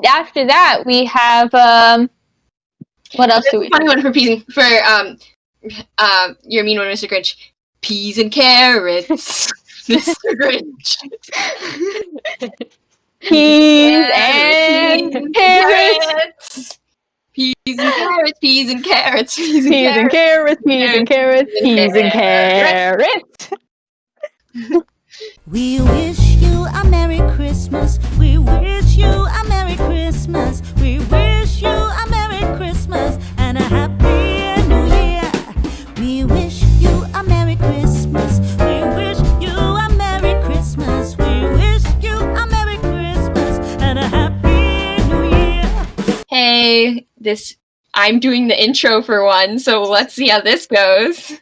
after that, we have, what else do we Funny one for your mean one, Mr. Grinch. Peas and carrots, Mr. Grinch. Peas and carrots. Peas and carrots, peas and carrots, Peas and carrots, peas and carrots, peas and carrots. We wish you a Merry Christmas. We wish you a Merry Christmas. We wish you a Merry Christmas and a Happy New Year. We wish you a Merry Christmas. We wish you a Merry Christmas. We wish you a Merry Christmas and a Happy New Year. Hey, I'm doing the intro for one, so let's see how this goes.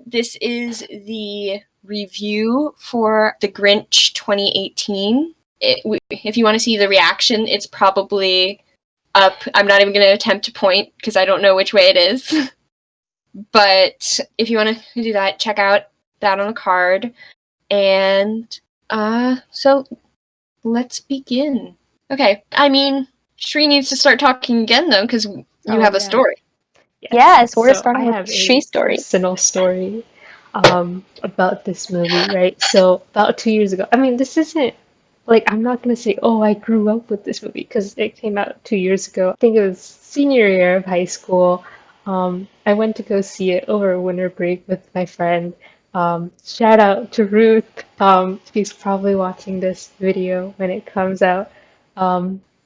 This is the review for The Grinch 2018. If you want to see the reaction, it's probably up. I'm not even going to attempt to point because I don't know which way it is. But if you want to do that, check out that on the card. And so let's begin. Okay, I mean, Shree needs to start talking again though, because you have a story. Yes, we're starting with Shree's story. Personal story about this movie, right? So about 2 years ago, I mean, this isn't like, I'm not gonna say, oh, I grew up with this movie because it came out 2 years ago. I think it was senior year of high school. I went to go see it over winter break with my friend. Shout out to Ruth. She's probably watching this video when it comes out.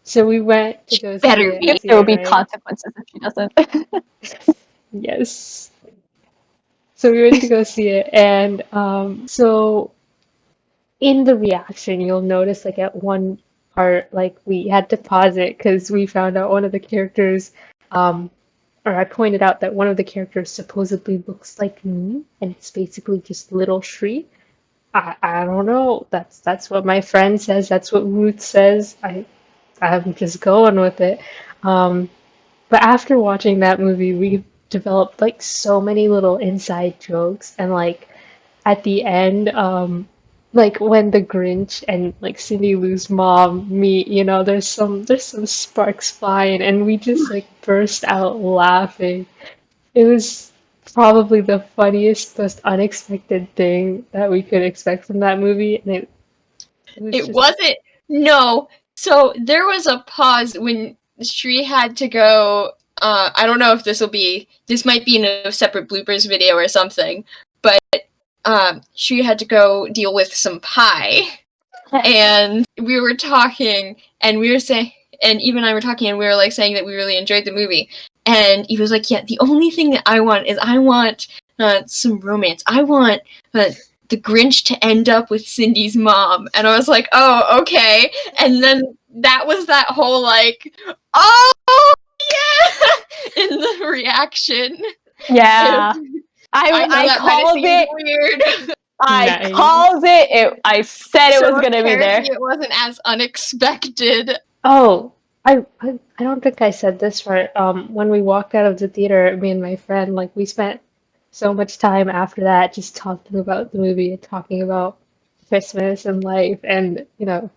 So we went to go see it. There will be consequences if she doesn't. Yes. So we went to go see it, and so in the reaction, you'll notice like at one part, like we had to pause it because we found out one of the characters, or I pointed out that one of the characters supposedly looks like me, and it's basically just little Shree. I don't know. That's what my friend says. That's what Ruth says. I'm just going with it. But after watching that movie, we developed like so many little inside jokes, and like at the end, like when the Grinch and like Cindy Lou's mom meet, there's some sparks flying, and we just like burst out laughing. It was probably the funniest, most unexpected thing that we could expect from that movie, and it wasn't. No. So there was a pause when Shree had to go. I don't know if this might be in a separate bloopers video or something, but Shree had to go deal with some pie. And we were talking, and we were saying, and Eve and I were talking, and we were like saying that we really enjoyed the movie. And Eve was like, yeah, the only thing that I want is some romance. I want the Grinch to end up with Cindy's mom. And I was like, oh, okay. And then that was that whole like, oh, yeah, in the reaction. Yeah. I called it. Weird. I called it. I said it was going to be there. It wasn't as unexpected. Oh, I don't think I said this right. When we walked out of the theater, me and my friend, like we spent so much time after that just talking about the movie and talking about Christmas and life, and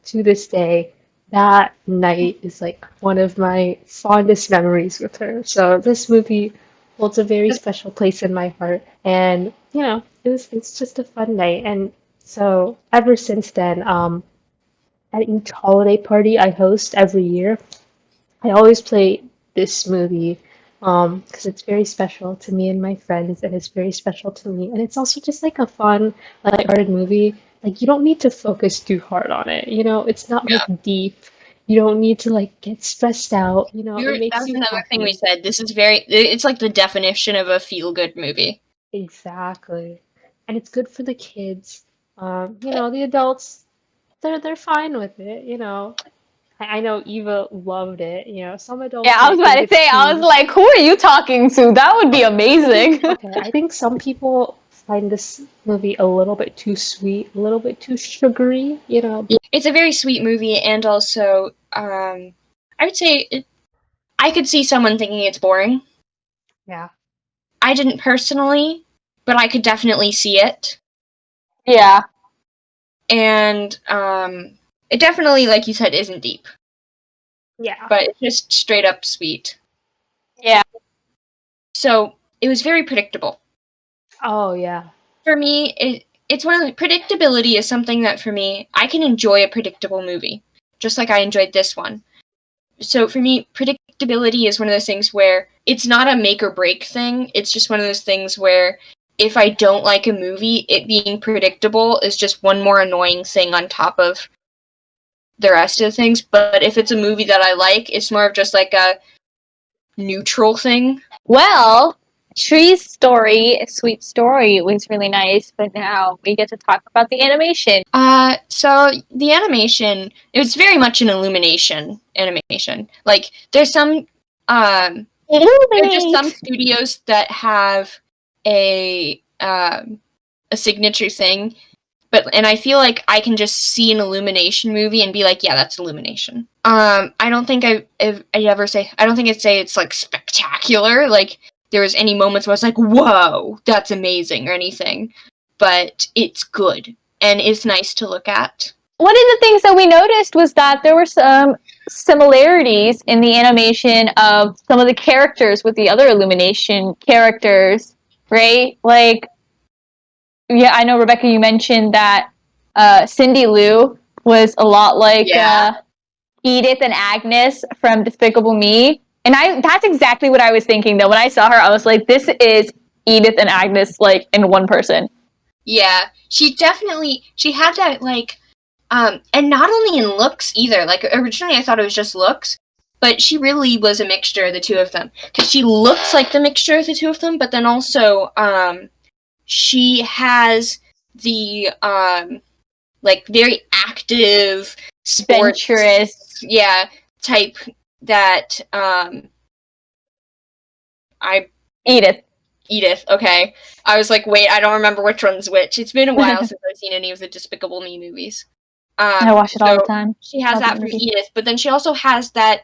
to this day that night is like one of my fondest memories with her. So this movie holds a very special place in my heart, and it's just a fun night. And so ever since then, at each holiday party I host every year, I always play this movie because it's very special to me and my friends, and it's very special to me. And it's also just like a fun, lighthearted movie. Like you don't need to focus too hard on it. It's not like deep. You don't need to like get stressed out. It makes That's you another happy. thing we said. This is it's like the definition of a feel-good movie. Exactly. And it's good for the kids. The adults, they're fine with it. I know Eva loved it. Some adults. Yeah, I was about to say, I was like, who are you talking to? That would be amazing. Okay, I think some people find this movie a little bit too sweet, a little bit too sugary, It's a very sweet movie, and also, I would say, I could see someone thinking it's boring. Yeah. I didn't personally, but I could definitely see it. Yeah. And, it definitely, like you said, isn't deep. Yeah. But it's just straight up sweet. Yeah. So it was very predictable. Oh, yeah. For me, it's one of the predictability is something that for me, I can enjoy a predictable movie, just like I enjoyed this one. So for me, predictability is one of those things where it's not a make or break thing. It's just one of those things where if I don't like a movie, it being predictable is just one more annoying thing on top of the rest of the things. But if it's a movie that I like, it's more of just like a neutral thing. Well, Tree's story, A Sweet Story, was really nice, but now we get to talk about the animation. So the animation, it was very much an Illumination animation. Like, there's some, there's just some studios that have a signature thing, and I feel like I can just see an Illumination movie and be like, yeah, that's Illumination. I don't think I'd say it's like spectacular. Like there was any moments where I was like, whoa, that's amazing or anything, but it's good and it's nice to look at. One of the things that we noticed was that there were some similarities in the animation of some of the characters with the other Illumination characters, right? Like, yeah, I know, Rebecca, you mentioned that Cindy Lou was a lot like Edith and Agnes from Despicable Me. And that's exactly what I was thinking, though. When I saw her, I was like, this is Edith and Agnes, like, in one person. Yeah, she had that, like, and not only in looks either. Like, originally I thought it was just looks, but she really was a mixture of the two of them. Because she looks like the mixture of the two of them, but then also, she has the, like, very active, adventurous, type that, Edith, okay. I was like, wait, I don't remember which one's which. It's been a while since I've seen any of the Despicable Me movies. I watch it all the time. She has that from Edith, but then she also has that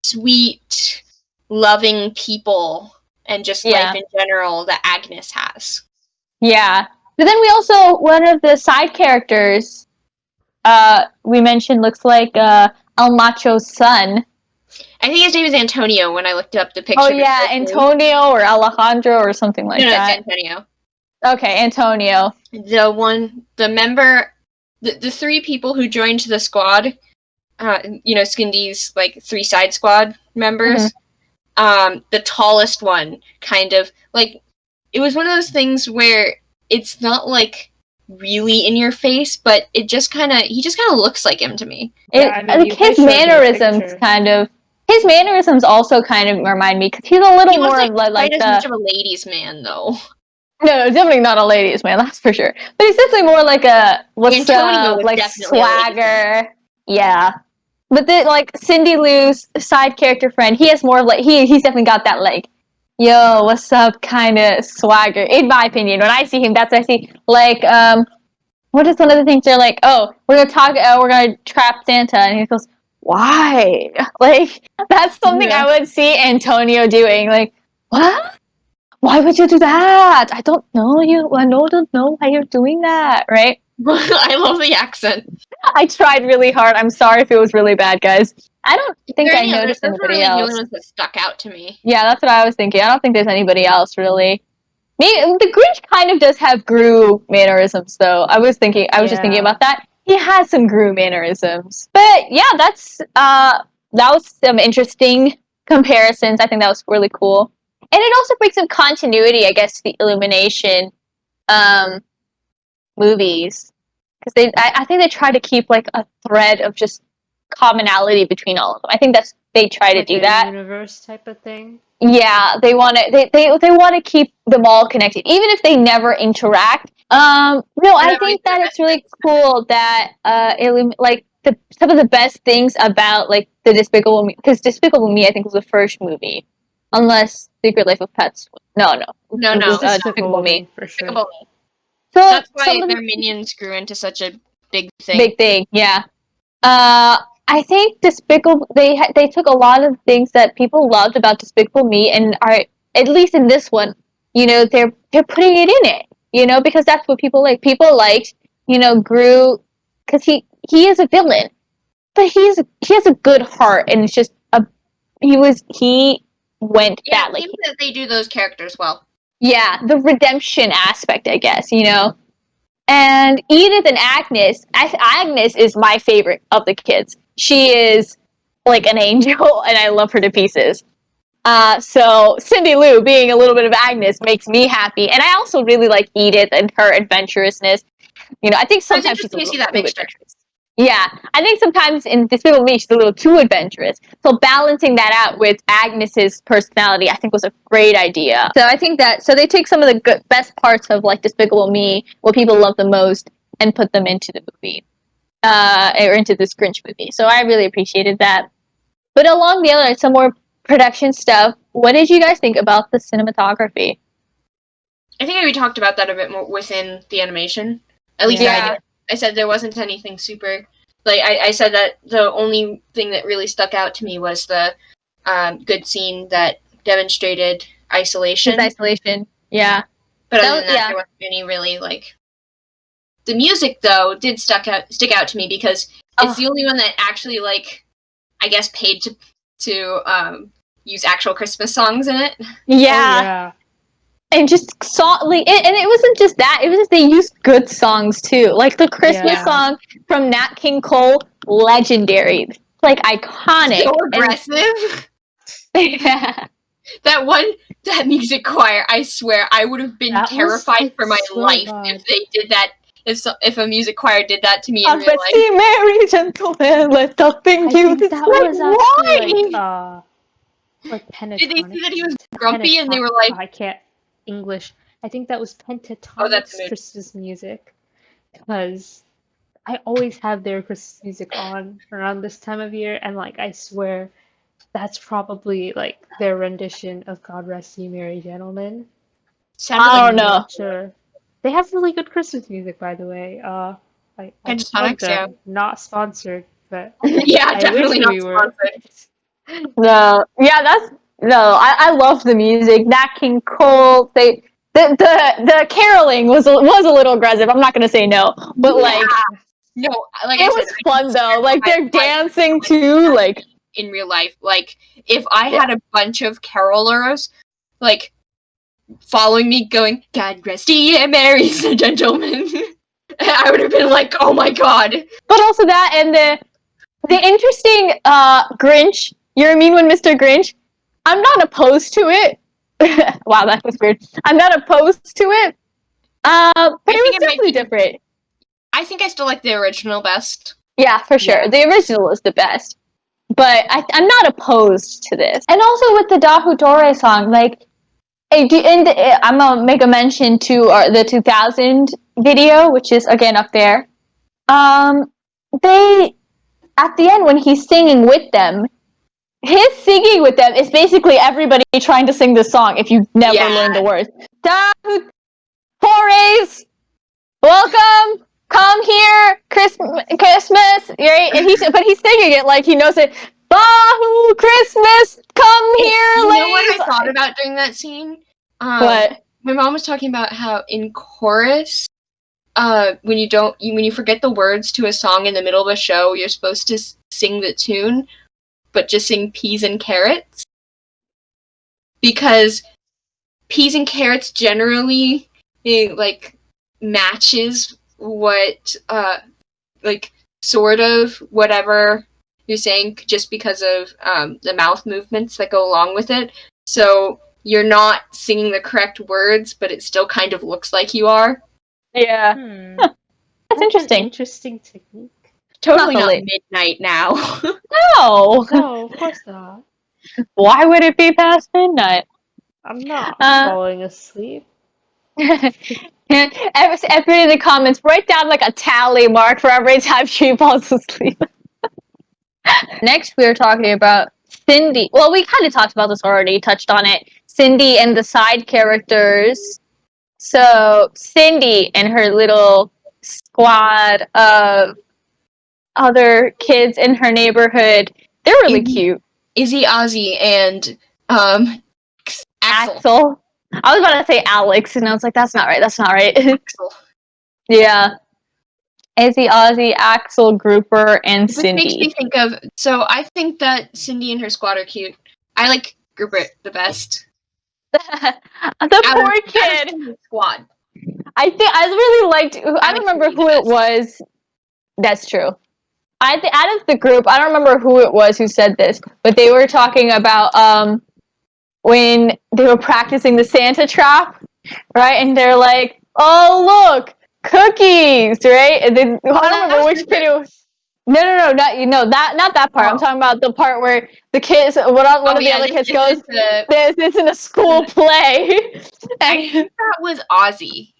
sweet, loving people and just life in general that Agnes has. Yeah. But then we also, one of the side characters we mentioned looks like El Macho's son. I think his name is Antonio when I looked up the picture. Oh, yeah, Antonio or Alejandro or something like that. No, it's Antonio. Okay, Antonio. The three people who joined the squad, Skindy's, like, 3 side squad members, the tallest one, kind of, like, it was one of those things where it's not, like, really in your face, but he just kind of looks like him to me. His mannerisms his mannerisms also kind of remind me, because he's a little more of like as much of a ladies' man, though. No, definitely not a ladies' man, that's for sure. But he's definitely more like swagger. Yeah. But like Cindy Lou's side character friend, he has more of like he's definitely got that like, yo, what's up kind of swagger. In my opinion, when I see him, that's what I see. Like, what is one of the things they're like, oh, we're gonna trap Santa, and he goes, why? Like, that's something I would see Antonio doing. Like, what? Why would you do that? I don't know you. I don't know why you're doing that, right? I love the accent. I tried really hard. I'm sorry if it was really bad, guys. I don't think I noticed anybody else. The only ones that stuck out to me. Yeah, that's what I was thinking. I don't think there's anybody else, really. Maybe the Grinch kind of does have Gru mannerisms, though. I was just thinking about that. He has some Gru mannerisms. But yeah, that was some interesting comparisons. I think that was really cool. And it also brings some continuity, I guess, to the Illumination movies. Because I think they try to keep like a thread of just commonality between all of them. I think they try to do that. Universe type of thing. Yeah, they want to keep them all connected, even if they never interact. I think that it's really cool that some of the best things about like the Despicable Me, because Despicable Me I think was the first movie, unless Secret Life of Pets. No. Despicable Me for sure. Despicable Me. So that's why their minions grew into such a big thing. Big thing, yeah. I think Despicable, they took a lot of things that people loved about Despicable Me and are, at least in this one, they're putting it in it, because that's what people like. People liked, Gru, because he is a villain. but he has a good heart, and it's just he went Yeah, that it like seems that they do those characters well. yeah, the redemption aspect, I guess, you know. And Edith and Agnes, Agnes is my favorite of the kids. She is like an angel, and I love her to pieces. So Cindy Lou being a little bit of Agnes makes me happy, and I also really like Edith and her adventurousness. You know, I think So it's sometimes she's a interesting to see little that too mixture. adventurous. Yeah, I think sometimes in Despicable Me, she's a little too adventurous. So balancing that out with Agnes's personality, I think was a great idea. So I think that so they take some of the best parts of like Despicable Me, what people love the most, and put them into the movie, or into this Grinch movie. So I really appreciated that. But along the other, some more production stuff. What did you guys think about the cinematography? I think we talked about that a bit more within the animation. At least Yeah. I did. I said there wasn't anything super. Like I said that the only thing that really stuck out to me was the good scene that demonstrated isolation. His isolation. Yeah. But That other was- than that, yeah. there wasn't any really like. The music though did stick out to me because it's the only one that actually like, I guess paid to use actual Christmas songs in it. Yeah. Oh, yeah. And just and it wasn't just that. It was just they used good songs too. Like the Christmas Yeah. song from Nat King Cole, legendary, like iconic. So aggressive. Yeah. That music choir, I swear, I would have been That was, terrified I for my swear life God. if they did that. If a music choir did that to me in real life. See, merry gentlemen, let nothing I do think this. that Like, was why? actually like pentatonic. Did they see that he was grumpy and they were like, I can't English. I think that was Oh, that's Pentatonic's mood. Christmas music, because I always have their Christmas music on around this time of year, and like I swear that's probably like their rendition of God Rest Ye Merry Gentlemen. sounded I like don't know. Not sure. They have really good Christmas music, by the way. I plug Pentatonics, yeah. them. Not sponsored, but Yeah, I definitely wish not we were. sponsored. No, yeah, I love the music. Nat King Cole, the caroling was a little aggressive. I'm not gonna say no, but like No, like it I was said, fun though. Like they're I- dancing too. Like in real life, like if I had a bunch of carolers, like following me, going "God rest ye merry gentlemen," I would have been like, "Oh my god!" but also that and the interesting Grinch. You're a mean one, Mr. Grinch. I'm not opposed to it. Wow, that was weird. I'm not opposed to it. But I it was think it might definitely be- different. I think I still like the original best. Yeah, for sure. Yeah. The original is the best. But I'm not opposed to this. And also with the Dahu Dore song, like, I'm gonna make a mention to the 2000 video, which is again up there. They at the end when he's singing with them, his singing with them is basically everybody trying to sing this song. If you never Yeah. learned the words, Dahu Dores, welcome. Come here, Christmas, right? And but he's singing it like he knows it. Bahu Christmas, come here, You know ladies. what I thought about during that scene? What? My mom was talking about how in chorus, when you forget the words to a song in the middle of a show, you're supposed to sing the tune, but just sing peas and carrots, because peas and carrots generally like matches what like sort of whatever you're saying, just because of the mouth movements that go along with it. So you're not singing the correct words, but it still kind of looks like you are. Yeah, That's that's interesting. An interesting technique. Totally Not not late. midnight now. No, No, of course not. why would it be past midnight? I'm not Uh, falling asleep. Everybody in the comments, write down like a tally mark for every time she falls asleep. Next, we are talking about Cindy. Well, we kind of talked about this already, touched on it. Cindy and the side characters. So, Cindy and her little squad of other kids in her neighborhood, they're really cute. Izzy, Ozzy, and Axel. Axel. I was about to say Alex, and I was like, that's not right. That's not right. Axel. Yeah. Izzy, Ozzy, Axel, Grouper, and This makes me Cindy. think of. So I think that Cindy and her squad are cute. I like Grouper the best. The poor kid. Out of the squad. I really liked. I like don't remember Cindy who the it was. That's true. Out of the group, I don't remember who it was who said this, but they were talking about when they were practicing the Santa trap, right? And they're like, "Oh, look, cookies!" Right? And then I don't remember which kid it was. No, not that part. I'm talking about the part where the kids, one of the other kids goes, "This in a school play." I think that was Ozzy.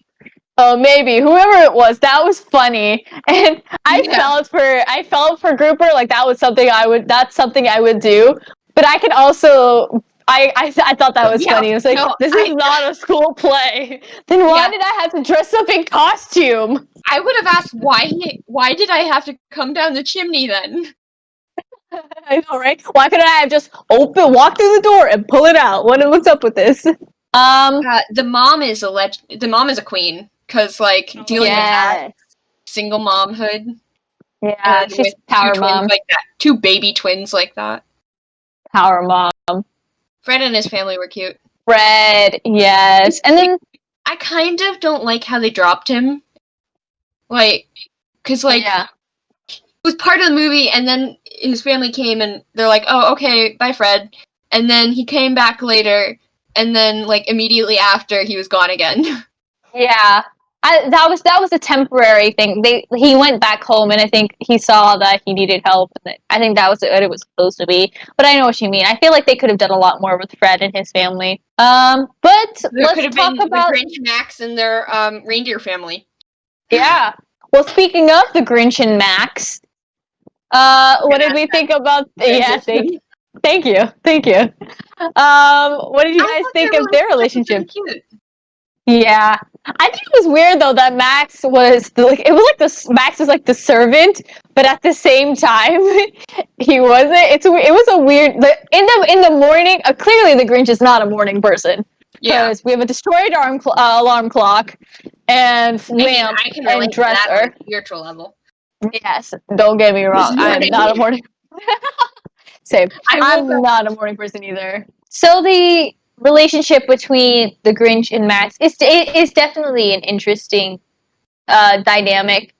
Oh, maybe whoever it was, that was funny, and I felt for Grouper, like that's something I would do. But I could also, I thought that was funny. It was like, this is not a school play. Then why did I have to dress up in costume? I would have asked why did I have to come down the chimney then? I know, right? Why couldn't I have just walk through the door and pull it out? What's up with this? The mom is a queen. Because, like, dealing with that single momhood. Yeah, she's power mom. Like that. 2 baby twins like that. Power mom. Fred and his family were cute. Fred, yes. And then... I kind of don't like how they dropped him. Like, because, like, it was part of the movie, and then his family came, and they're like, oh, okay, bye, Fred. And then he came back later, and then, like, immediately after, he was gone again. Yeah. That was a temporary thing. He went back home, and I think he saw that he needed help. And I think that was what it was supposed to be. But I know what you mean. I feel like they could have done a lot more with Fred and his family. But let's talk about the Grinch, Max, and their reindeer family. Yeah. Well, speaking of the Grinch and Max, what did we think about? Thank you. What did you guys think of their relationship? Cute. Yeah, I think it was weird though that Max was Max was like the servant, but at the same time he wasn't. It was a weird. In the morning, clearly the Grinch is not a morning person. Because we have a destroyed alarm clock and lamp and dresser. On a spiritual level. Yes, don't get me wrong. I'm not a morning. Same. I'm not a morning person either. So the relationship between the Grinch and Max is definitely an interesting dynamic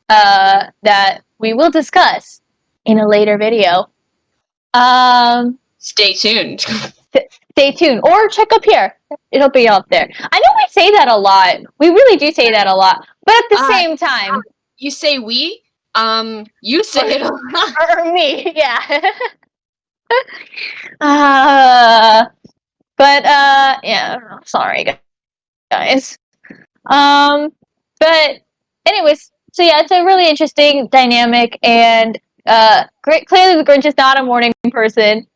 that we will discuss in a later video. Stay tuned. Stay tuned, or check up here. It'll be up there. I know we say that a lot. We really do say that a lot, but at the same time, you say we. You say it a lot. Or me, yeah. Yeah. Sorry, guys. But anyways, so yeah, it's a really interesting dynamic, and clearly the Grinch is not a morning person,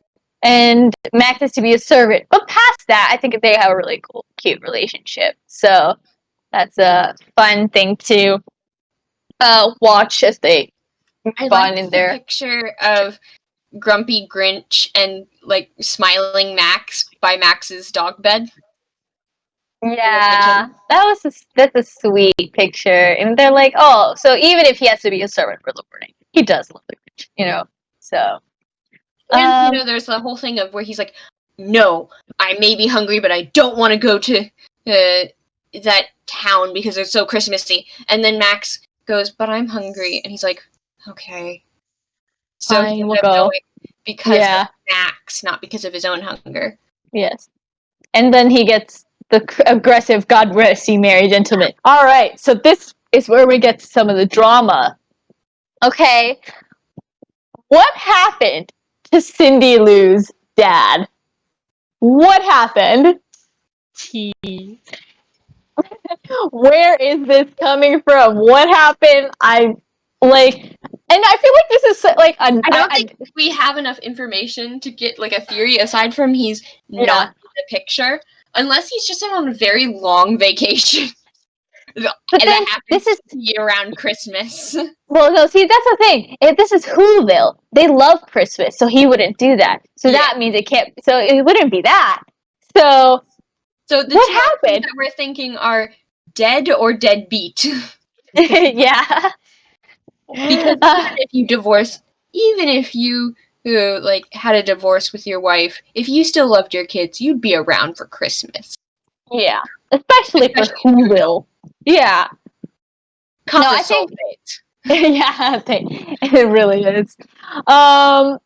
and Max is to be a servant. But past that, I think they have a really cool, cute relationship. So that's a fun thing to watch as they move on in their picture of grumpy Grinch and like smiling Max by Max's dog bed. Yeah, that's a sweet picture, and they're like, oh, so even if he has to be a servant for the morning, he does love the Grinch, So, and there's the whole thing of where he's like, no, I may be hungry, but I don't want to go to that town because it's so Christmassy. And then Max goes, but I'm hungry, and he's like, okay. So he will go because of Max, not because of his own hunger. Yes, and then he gets the aggressive "God rest ye merry gentlemen." All right, so this is where we get to some of the drama. Okay, what happened to Cindy Lou's dad? What happened? Where is this coming from? What happened? And I feel like this is like I don't think we have enough information to get like a theory aside from he's not in the picture, unless he's just on a very long vacation. And that happens to be around Christmas. Well, no, see, that's the thing. If this is Whoville, they love Christmas, so he wouldn't do that. So that means it can't. So it wouldn't be that. So the what happened that we're thinking are dead or deadbeat. Yeah. Because even if you like had a divorce with your wife, if you still loved your kids, you'd be around for Christmas. Yeah, especially for who will. Yeah. Come No, the I think- soulmate. Yeah, it really is. No,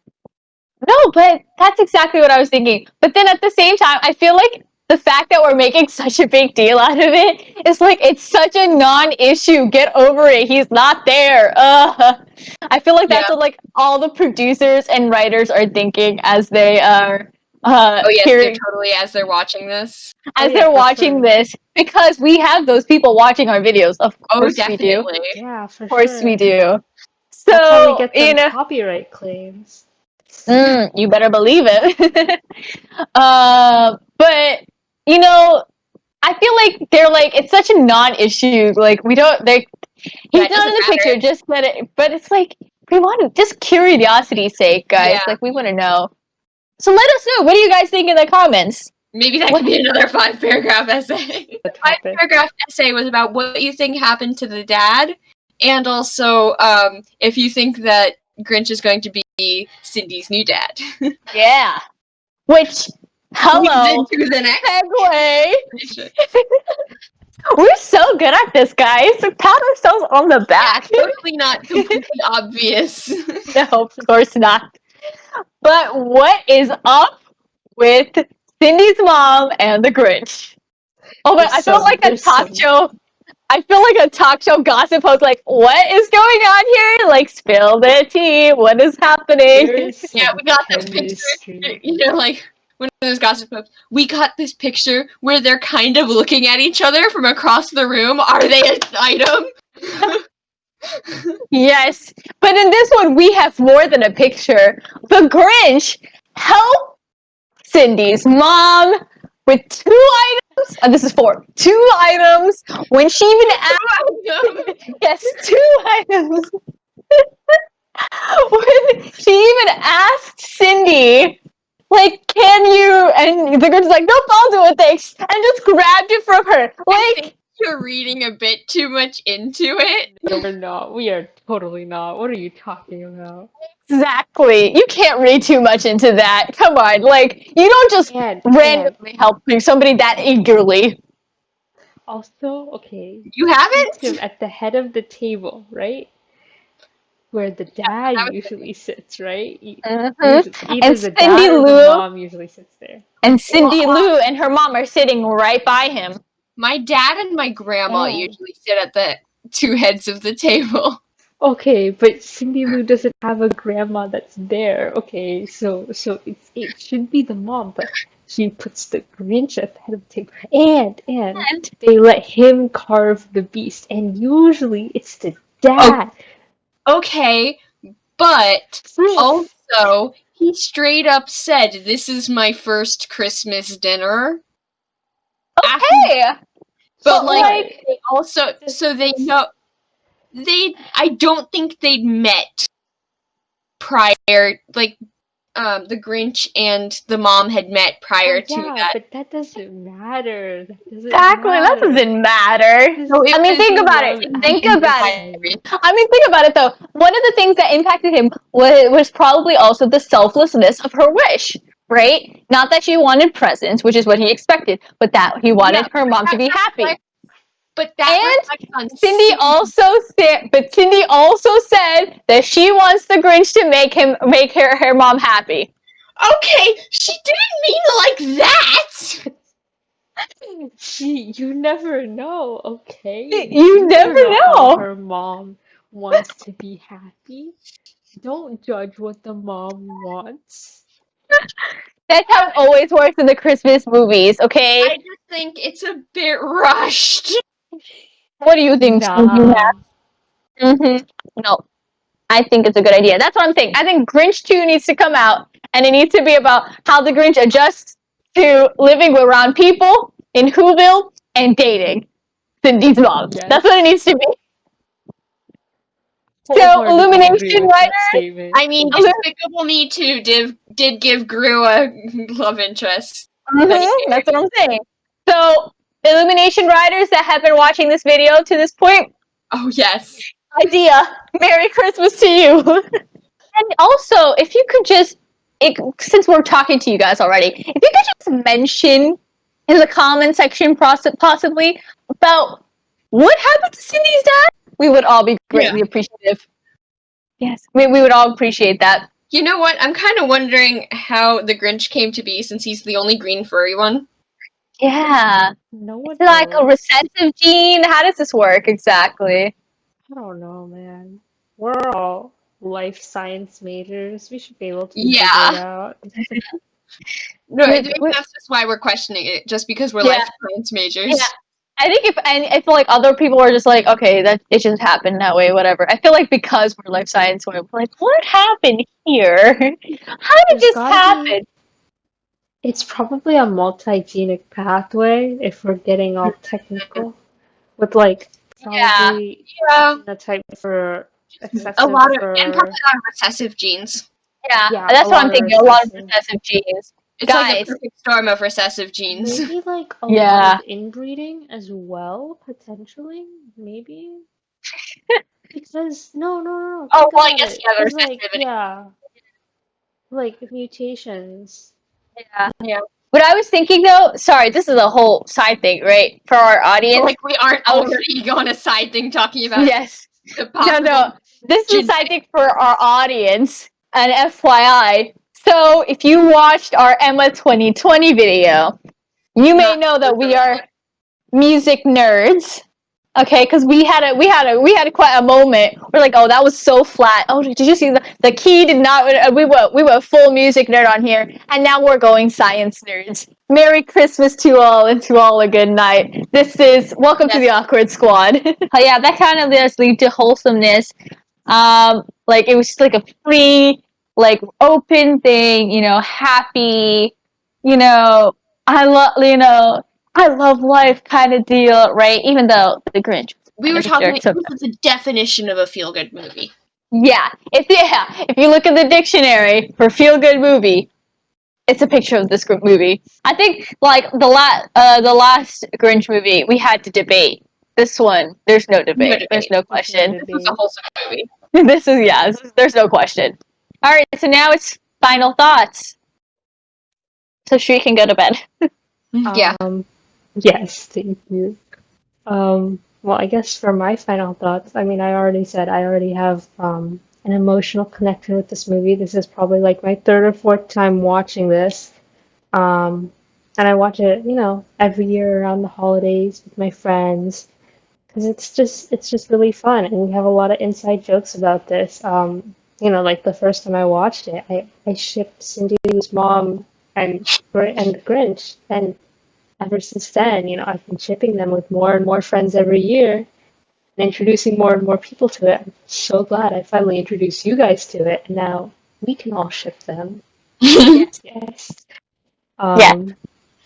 but that's exactly what I was thinking. But then at the same time, I feel like the fact that we're making such a big deal out of it is like it's such a non-issue. Get over it. He's not there. I feel like that's what like all the producers and writers are thinking as they are Oh yes, hearing they're totally as they're watching this. as yeah, they're for watching sure. this because we have those people watching our videos. Of course we do. Definitely. Yeah, for Of course sure. we do. That's how we So, get them copyright claims. you better believe it. But I feel like they're like it's such a non-issue. Like we don't he's Yeah, it not in the doesn't picture, matter. just let it. But it's like we want to just curiosity's sake, guys. Yeah. Like we want to know. So let us know. What do you guys think in the comments? Maybe that could be another 5-paragraph essay. The The topic. 5-paragraph essay was about what you think happened to the dad, and also if you think that Grinch is going to be Cindy's new dad. Yeah. Which hello To the next. segue. We're so good at this, guys. So pat ourselves on the back. Totally not completely obvious. No, of course not. But what is up with Cindy's mom and the Grinch? Oh, but I feel like a talk show. I feel like a talk show gossip host. Like, what is going on here? Like, spill the tea. What is happening? Yeah, we got this picture. Like one of those gossip posts. We got this picture where they're kind of looking at each other from across the room. Are they an item? Yes, but in this one, we have more than a picture. The Grinch helped Cindy's mom with 2 items. And this is 4. 2 items. When she even asked, yes, 2 items. When she even asked Cindy, like, can you? And the Grinch is like, nope, I'll do it, thanks, and just grabbed it from her. Like, You're reading a bit too much into it. No, we're not. We are totally not. What are you talking about? exactly. You can't read too much into that. Come on, like, you don't just randomly help somebody that eagerly. Also, okay, You haven't? him at the head of the table, right? Where the dad usually sits, right? Mhm. Either And the Cindy dad or the Lou mom usually sits there. and Cindy Lou and her mom are sitting right by him. My dad and my grandma Yeah. usually sit at the 2 heads of the table. Okay, but Cindy Lou doesn't have a grandma that's there. Okay, so it should be the mom, but she puts the Grinch at the head of the table, and they let him carve the beast, and usually it's the dad. Okay, but also he straight up said, "This is my first Christmas dinner." Okay. But like they also, so they know I don't think they'd met prior, like the Grinch and the mom had met prior to that. But that doesn't matter. Exactly, that doesn't matter. No, I mean, think about it. Think about it. I mean, think about it though. One of the things that impacted him was probably also the selflessness of her wish, right? Not that she wanted presents, which is what he expected, but that he wanted her mom to be happy. But that reflects on Cindy also said that she wants the Grinch to make her mom happy. Okay, she didn't mean like that. You never know, okay? You never know. How her mom wants to be happy. Don't judge what the mom wants. That's how it always works in the Christmas movies, okay? I just think it's a bit rushed. What do you think? Nah. No, I think it's a good idea. That's what I'm saying. I think Grinch 2 needs to come out, and it needs to be about how the Grinch adjusts to living around people in Whoville and dating Cindy's mom. Yes. That's what it needs to be. So, Wholeheartedly agree Illumination with that writer. statement. I mean, Despicable Me 2 did give Gru a love interest. That's what I'm saying. So, Illumination writers that have been watching this video to this point, Oh yes. idea. Merry Christmas to you. And also, if you could just, since we're talking to you guys already, if you could just mention in the comment section possibly about what happened to Cindy's dad, we would all be greatly appreciative. Yes, we would all appreciate that. You know what? I'm kind of wondering how the Grinch came to be, since he's the only green furry one. Yeah. No one Is it like a knows. recessive gene? How does this work exactly? I don't know, man. We're all life science majors. We should be able to figure Yeah. it out. No, Wait, maybe wait. that's just why we're questioning it, just because we're Yeah. life science majors. Yeah. I think if like other people are just like, okay, that it just happened that way, whatever. I feel like because we're life science, we're like, what happened here? How did There's this gotta happen? be. It's probably a multi-genic pathway if we're getting all technical. With like probably Yeah. genotype for A excessive lot of, for and probably a lot of recessive genes. Yeah, yeah, that's a what I'm lot of thinking. A lot of recessive. recessive genes. It's like Guys. the perfect storm of recessive genes. Maybe like a Yeah. lot of inbreeding as well, potentially. Maybe. Because no. Oh, Think well, I about guess it. yeah, the 'Cause, like, recessivity. yeah, like mutations. Yeah. Yeah. What I was thinking though, sorry, this is a whole side thing, right? For our audience. Like we aren't I was- already going a side thing talking about Yes. the possible. No. This is a side genetic- thing for our audience, an FYI. So if you watched our Emma 2020 video, you may know that we are music nerds. Okay, because we had quite a moment. We're like, oh, that was so flat. Oh, did you see the key did not? We were full music nerd on here, and now we're going science nerds. Merry Christmas to all, and to all a good night. This is welcome to the Awkward Squad. Oh, yeah, that kind of just lead to wholesomeness. Like it was just like a free, like open thing. Happy. I love life kind of deal, right? Even though the Grinch. We were talking. This is the definition of a feel-good movie. Yeah, if you look at the dictionary for feel-good movie, it's a picture of this movie. I think like the last Grinch movie we had to debate. This one, there's no debate. There's no question. This was a wholesome movie. There's no question. All right, so now it's final thoughts. So Shri can go to bed. Yeah. Yes, thank you. Well, I guess for my final thoughts, I mean, I already have an emotional connection with this movie. This is probably like my third or fourth time watching this. And I watch it, every year around the holidays with my friends, because it's just really fun, and we have a lot of inside jokes about this. Like the first time I watched it, I shipped Cindy Lou's mom and Grinch, and ever since then, I've been shipping them with more and more friends every year and introducing more and more people to it. I'm so glad I finally introduced you guys to it, and now we can all ship them. Yes.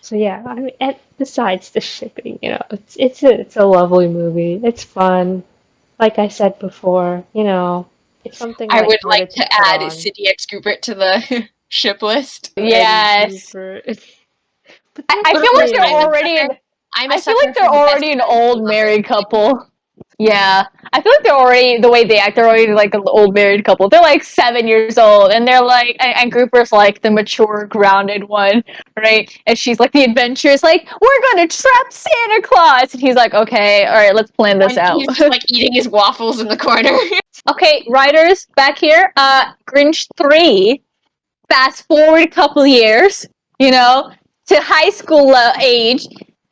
So yeah, I mean, and besides the shipping, it's a lovely movie. It's fun. Like I said before, it's something I would like lighthearted to put add on. Cindy X Gubert to the ship list. Yes. I feel like they're already. I feel like they're already an old married couple. Yeah, I feel like they're already the way they act. They're already like an old married couple. They're like 7 years old, and they're like, and Grouper's like the mature, grounded one, right? And she's like the adventurous, like we're gonna trap Santa Claus, and he's like, okay, all right, let's plan this out. He's just like eating his waffles in the corner. Okay, writers back here. Grinch 3. Fast forward a couple years, to high school age,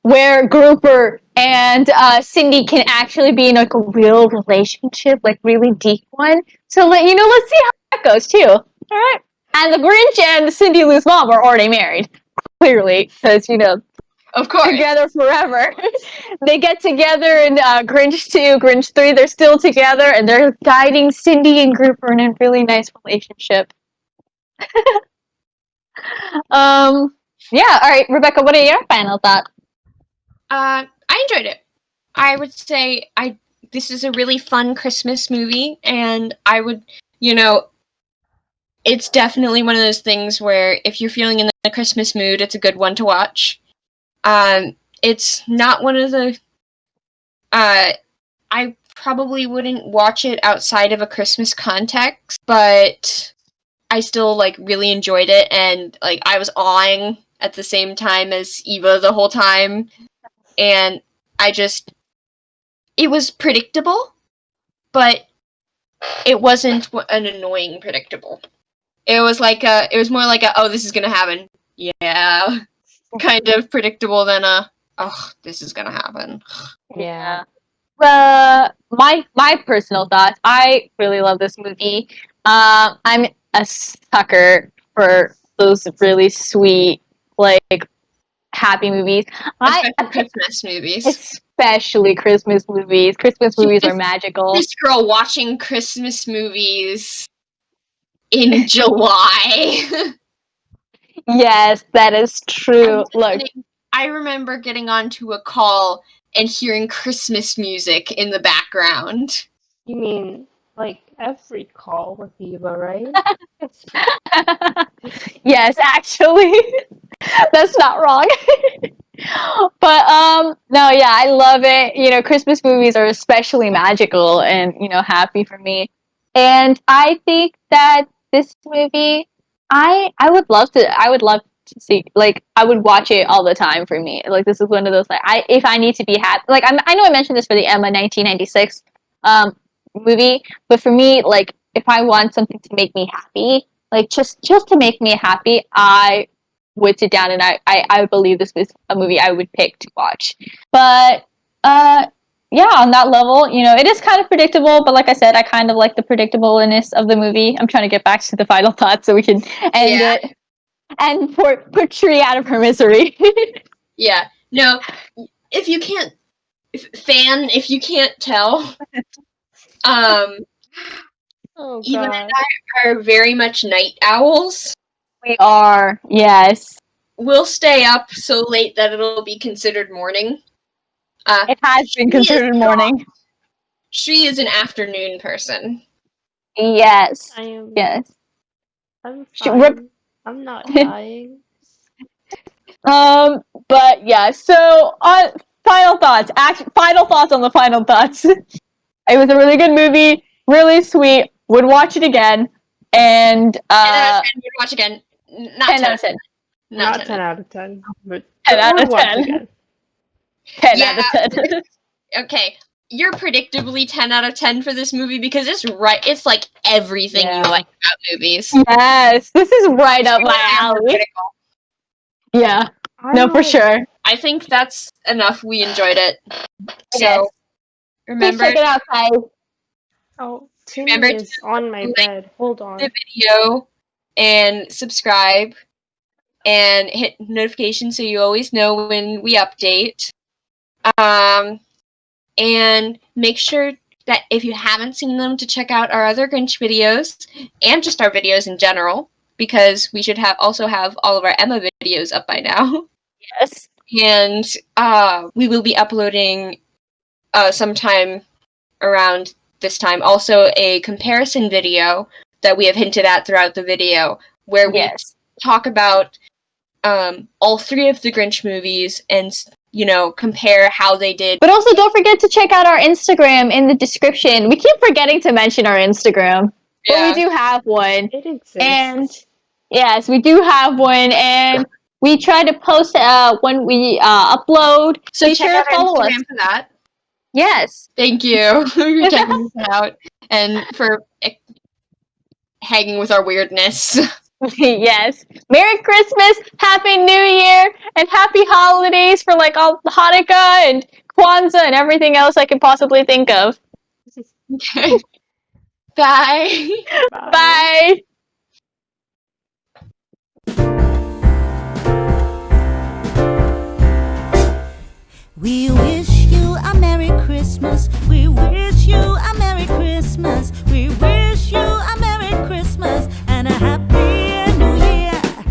where Grouper and Cindy can actually be in like a real relationship, like really deep one. So let's see how that goes too. All right. And the Grinch and Cindy Lou's mom are already married, clearly, because of course, together forever. They get together in Grinch 2, Grinch 3. They're still together, and they're guiding Cindy and Grouper in a really nice relationship. Yeah, all right, Rebecca, what are your final thoughts? I enjoyed it. I would say this is a really fun Christmas movie, and I would, it's definitely one of those things where if you're feeling in the Christmas mood, it's a good one to watch. It's not one of the I probably wouldn't watch it outside of a Christmas context, but I still like really enjoyed it, and like I was awing at the same time as Eva the whole time, and it was predictable, but it wasn't an annoying predictable. It was more like a, oh, this is gonna happen. Yeah. Kind of predictable than a, oh, this is gonna happen. Yeah. My personal thoughts. I really love this movie. I'm a sucker for those really sweet, like happy movies. Especially Christmas movies. Especially Christmas movies. Christmas movies are magical. This girl watching Christmas movies in July. Yes, that is true. Look, I remember getting onto a call and hearing Christmas music in the background. You mean like every call with Eva, right? yes, actually, that's not wrong. But no, yeah, I love it. You know, Christmas movies are especially magical and happy for me. And I think that this movie, I would love to see, like, I would watch it all the time. For me, like, this is one of those, like, if I need to be happy, like, I know I mentioned this for the Emma 1996 movie, but for me, like, if I want something to make me happy, like, just to make me happy, I would sit down and I believe this was a movie I would pick to watch. But yeah, on that level, it is kind of predictable, but like I said, I kind of like the predictableness of the movie. I'm trying to get back to the final thoughts so we can end it and put Tree out of her misery. Yeah. No, if you can't tell, Eva and I are very much night owls. We are, yes. We'll stay up so late that it'll be considered morning. It has been considered morning. She is an afternoon person. Yes. I am. Yes. I'm fine. I'm not dying. But yeah, so final thoughts. Final thoughts on the final thoughts. It was a really good movie, really sweet. Would watch it again. And 10 out of 10 would watch again. Not 10 out of 10. Not 10 out of 10. But 10 out of 10. Again. 10 out of 10. Okay, you're predictably 10 out of 10 for this movie because it's like everything you like about movies. Yes, this is right up my alley. Yeah, no, for sure. I think that's enough. We enjoyed it. So, yes. remember. Please check it out, guys. Oh, Timmy is on my bed. Hold on. The video and subscribe and hit notifications so you always know when we update. And make sure that if you haven't seen them, to check out our other Grinch videos and just our videos in general, because we should also have all of our Emma videos up by now. Yes. And we will be uploading sometime around this time also a comparison video that we have hinted at throughout the video, where we talk about all three of the Grinch movies and compare how they did. But also, don't forget to check out our Instagram in the description. We keep forgetting to mention our Instagram, but we do have one. It exists. And yes, we do have one, and we try to post when we upload. So be sure to follow us for that. Yes. Thank you for checking us out and for hanging with our weirdness. Yes. Merry Christmas, Happy New Year, and Happy Holidays for like all Hanukkah and Kwanzaa and everything else I can possibly think of. Okay. Bye. Bye. We wish you a Merry Christmas.